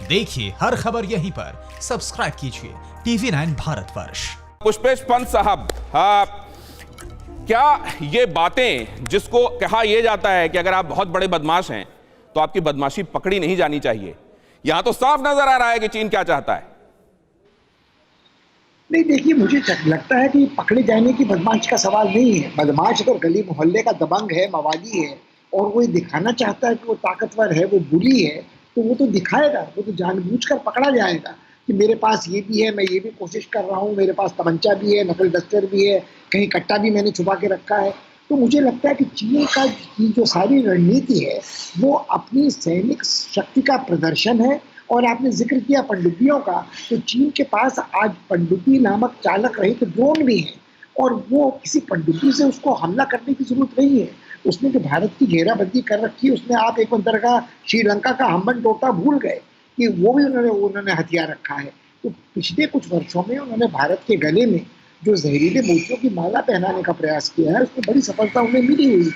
देखिए हर खबर यहीं पर, सब्सक्राइब कीजिए TV9 भारतवर्ष। पुष्पेश पंत साहब, क्या ये बातें जिसको कहा यह जाता है कि अगर आप बहुत बड़े बदमाश हैं तो आपकी बदमाशी पकड़ी नहीं जानी चाहिए, यहां तो साफ नजर आ रहा है कि चीन क्या चाहता है। नहीं, देखिए, मुझे लगता है कि पकड़े जाने की बदमाश का सवाल नहीं है। बदमाश अगर गली मोहल्ले का दबंग है, मवाली है और वो ये दिखाना चाहता है कि वो ताकतवर है, वो बुली है, तो वो तो दिखाएगा, वो तो जानबूझकर पकड़ा जाएगा कि मेरे पास ये भी है, मैं ये भी कोशिश कर रहा हूँ, मेरे पास तमंचा भी है, नकल डस्टर भी है, कहीं कट्टा भी मैंने छुपा के रखा है। तो मुझे लगता है कि चीन की जो सारी रणनीति है वो अपनी सैनिक शक्ति का प्रदर्शन है। और आपने जिक्र किया पनडुब्बियों का, तो चीन के पास आज पनडुब्बी नामक चालक रहित ड्रोन भी है और वो किसी पनडुब्बी से उसको हमला करने की जरूरत नहीं है। उसने जो भारत की घेराबंदी कर रखी है, उसमें आप एक अंतर का श्रीलंका का हम्बन टोटा भूल गए कि वो भी उन्होंने हथियार रखा है। तो पिछले कुछ वर्षों में उन्होंने भारत के गले में जो जहरीले मोतियों की माला पहनाने का प्रयास किया है, उसमें बड़ी सफलता उन्हें मिली हुई है।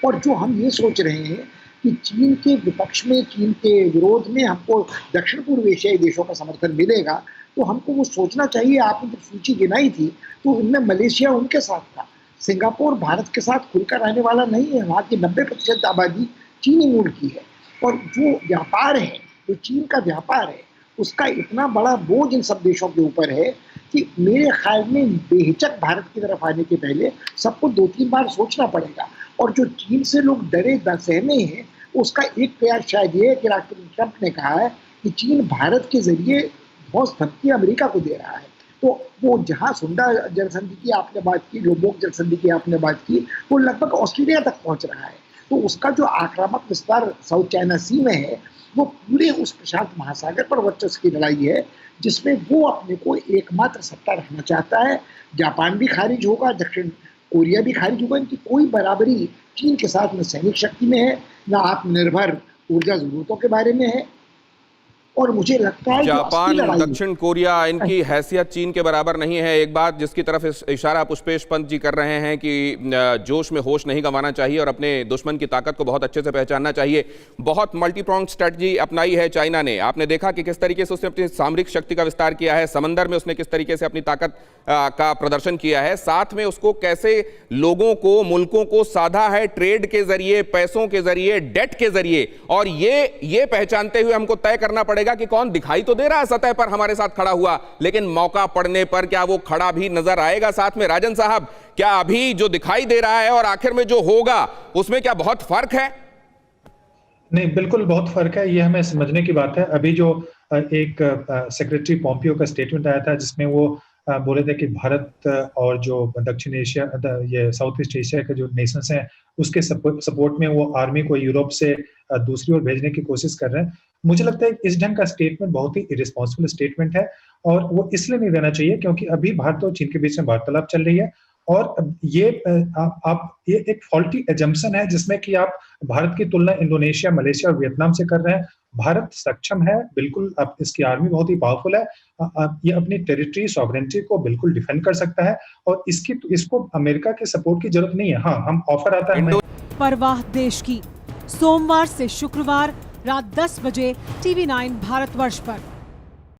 और जो हम ये सोच रहे हैं कि चीन के विपक्ष में, चीन के विरोध में हमको दक्षिण पूर्व एशियाई देशों का समर्थन मिलेगा, तो हमको वो सोचना चाहिए। आपने जब सूची गिनाई थी तो उनमें मलेशिया उनके साथ था। सिंगापुर भारत के साथ खुलकर आने वाला नहीं है, वहाँ की 90% आबादी चीनी मूल की है। और जो व्यापार है, जो चीन का व्यापार है, उसका इतना बड़ा बोझ इन सब देशों के ऊपर है कि मेरे ख्याल में बेहिचक भारत की तरफ आने के पहले सबको 2-3 बार सोचना पड़ेगा। और जो चीन से लोग डरे सहमे हैं, उसका एक प्रयास शायद ये है कि राष्ट्रपति ट्रंप ने कहा है कि चीन भारत के जरिए बहुत धमकी अमेरिका को दे रहा है। तो वो जहाँ सुंडा जलसंधि की आपने बात की, लोबोक जलसंधि की आपने बात की, वो लगभग ऑस्ट्रेलिया तक पहुँच रहा है। तो उसका जो आक्रामक विस्तार साउथ चाइना सी में है, वो पूरे उस प्रशांत महासागर पर वर्चस्व की लड़ाई है, जिसमें वो अपने को एकमात्र सत्ता रखना चाहता है। जापान भी खारिज होगा, दक्षिण कोरिया भी खारिज होगा। इनकी कोई बराबरी चीन के साथ न सैनिक शक्ति में है, न आत्मनिर्भर ऊर्जा जरूरतों के बारे में है। और मुझे लगता है जापान, दक्षिण कोरिया, इनकी हैसियत चीन के बराबर नहीं है। एक बात जिसकी तरफ इशारा पुष्पेश पंत जी कर रहे हैं कि जोश में होश नहीं गंवाना चाहिए और अपने दुश्मन की ताकत को बहुत अच्छे से पहचानना चाहिए। बहुत मल्टीप्रॉन्ग स्ट्रेटजी अपनाई है चाइना ने। आपने देखा कि किस तरीके से उसने अपनी सामरिक शक्ति का विस्तार किया है, समंदर में उसने किस तरीके से अपनी ताकत का प्रदर्शन किया है, साथ में उसको कैसे लोगों को, मुल्कों को साधा है ट्रेड के जरिए, पैसों के जरिए, डेट के जरिए। और ये पहचानते हुए हमको तय करना पड़ेगा कि कौन दिखाई तो दे रहा है सतह पर हमारे साथ खड़ा हुआ, लेकिन मौका पड़ने पर क्या वो खड़ा भी नजर आएगा साथ में। राजन साहब, क्या अभी जो दिखाई दे रहा है और आखिर में जो होगा उसमें क्या बहुत फर्क है? नहीं, बिल्कुल बहुत फर्क है, ये हमें समझने की बात है। अभी जो एक सेक्रेटरी पोम्पियो का स्टेटमेंट आया था जिसमें वो बोले थे कि भारत और जो दक्षिण एशिया, ये साउथ ईस्ट एशिया के जो नेशंस हैं, उसके सपोर्ट में वो आर्मी को यूरोप से दूसरी ओर भेजने की कोशिश कर रहे हैं। मुझे लगता है इस ढंग का स्टेटमेंट बहुत ही इरेस्पॉन्सिबल स्टेटमेंट है और वो इसलिए नहीं देना चाहिए क्योंकि अभी भारत और चीन के बीच में वार्तालाप चल रही है। और ये ये एक फॉल्टी एजम्पशन है जिसमें कि आप भारत की तुलना इंडोनेशिया, मलेशिया और वियतनाम से कर रहे हैं। भारत सक्षम है, बिल्कुल। अब इसकी आर्मी बहुत ही पावरफुल है। ये अपनी टेरिटरी, सॉवरेनिटी को बिल्कुल डिफेंड कर सकता है और इसको अमेरिका के सपोर्ट की जरूरत नहीं है। हाँ, हम ऑफर आता है परवाह देश की, सोमवार से शुक्रवार रात 10 बजे TV9 भारतवर्ष पर।